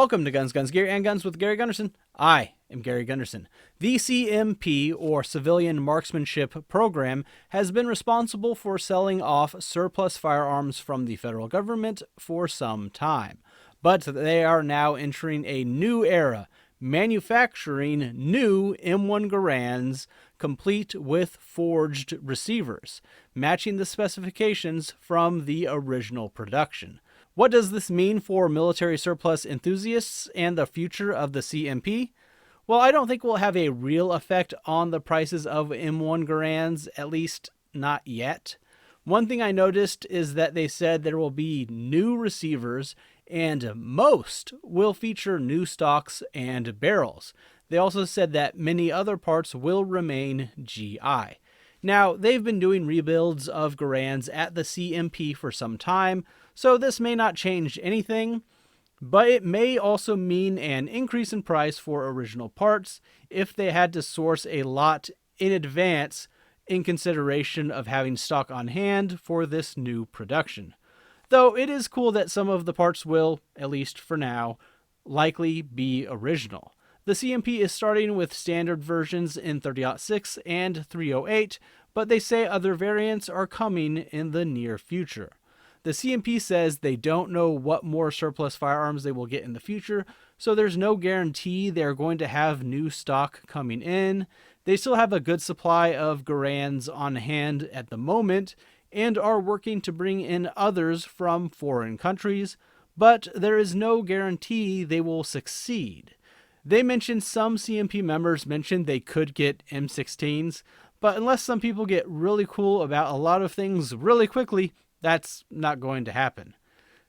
Welcome to Guns, Gear, and Guns with Gary Gunderson. I am Gary Gunderson. The CMP, or Civilian Marksmanship Program, has been responsible for selling off surplus firearms from the federal government for some time. But they are now entering a new era, manufacturing new M1 Garands complete with forged receivers, matching the specifications from the original production. What does this mean for military surplus enthusiasts and the future of the CMP? Well, I don't think we'll have a real effect on the prices of M1 Garands, at least not yet. One thing I noticed is that they said there will be new receivers and most will feature new stocks and barrels. They also said that many other parts will remain GI. Now, they've been doing rebuilds of Garands at the CMP for some time, so this may not change anything, but it may also mean an increase in price for original parts if they had to source a lot in advance in consideration of having stock on hand for this new production. Though it is cool that some of the parts will, at least for now, likely be original. The CMP is starting with standard versions in 30-06 and 308, but they say other variants are coming in the near future. The CMP says they don't know what more surplus firearms they will get in the future, so there's no guarantee they're going to have new stock coming in. They still have a good supply of Garands on hand at the moment, and are working to bring in others from foreign countries, but there is no guarantee they will succeed. They mentioned some CMP members mentioned they could get M16s, but unless some people get really cool about a lot of things really quickly, that's not going to happen.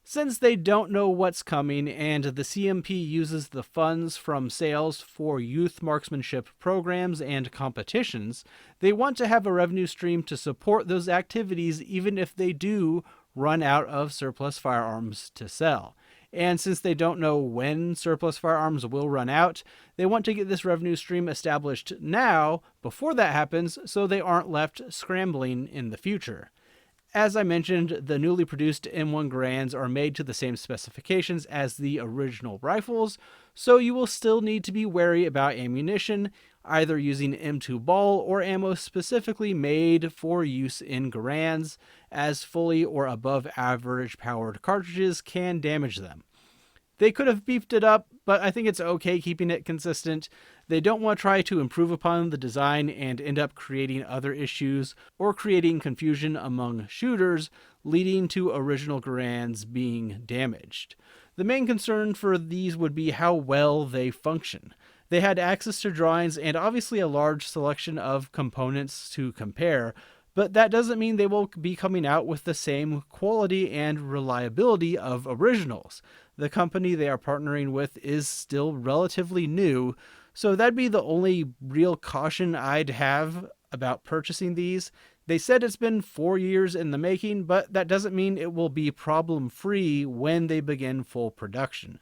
Since they don't know what's coming and the CMP uses the funds from sales for youth marksmanship programs and competitions, they want to have a revenue stream to support those activities even if they do run out of surplus firearms to sell. And since they don't know when surplus firearms will run out, they want to get this revenue stream established now, before that happens, so they aren't left scrambling in the future. As I mentioned, the newly produced M1 Garands are made to the same specifications as the original rifles, so you will still need to be wary about ammunition, either using M2 ball or ammo specifically made for use in Garands, as fully or above average powered cartridges can damage them. They could have beefed it up, but I think it's okay keeping it consistent. They don't want to try to improve upon the design and end up creating other issues or creating confusion among shooters, leading to original Garands being damaged. The main concern for these would be how well they function. They had access to drawings and obviously a large selection of components to compare, but that doesn't mean they will be coming out with the same quality and reliability of originals. The company they are partnering with is still relatively new, so that'd be the only real caution I'd have about purchasing these. They said it's been 4 years in the making, but that doesn't mean it will be problem-free when they begin full production.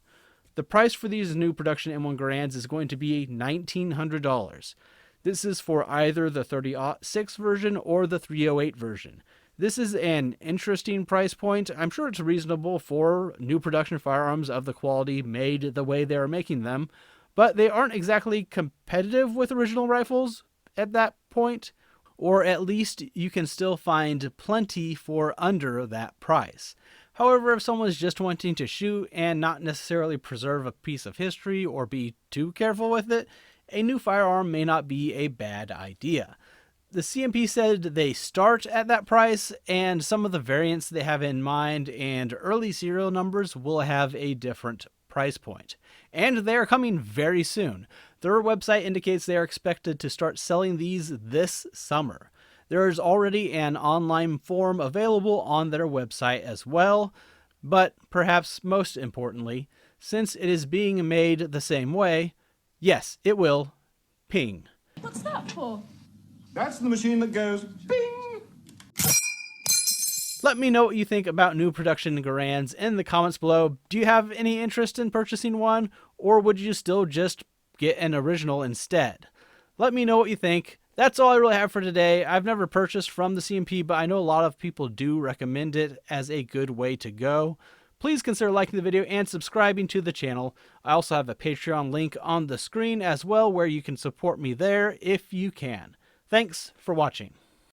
The price for these new production M1 Garands is going to be $1,900. This is for either the 30-06 version or the 308 version. This is an interesting price point. I'm sure it's reasonable for new production firearms of the quality made the way they are making them, but they aren't exactly competitive with original rifles at that point, or at least you can still find plenty for under that price. However, if someone's just wanting to shoot and not necessarily preserve a piece of history or be too careful with it, a new firearm may not be a bad idea. The CMP said they start at that price, and some of the variants they have in mind and early serial numbers will have a different price point. And they are coming very soon. Their website indicates they are expected to start selling these this summer. There is already an online form available on their website as well, but perhaps most importantly, since it is being made the same way, yes, it will ping. What's that for? That's the machine that goes bing. Let me know what you think about new production Garands in the comments below. Do you have any interest in purchasing one, or would you still just get an original instead? Let me know what you think. That's all I really have for today. I've never purchased from the CMP, but I know a lot of people do recommend it as a good way to go. Please consider liking the video and subscribing to the channel. I also have a Patreon link on the screen as well where you can support me there if you can. Thanks for watching.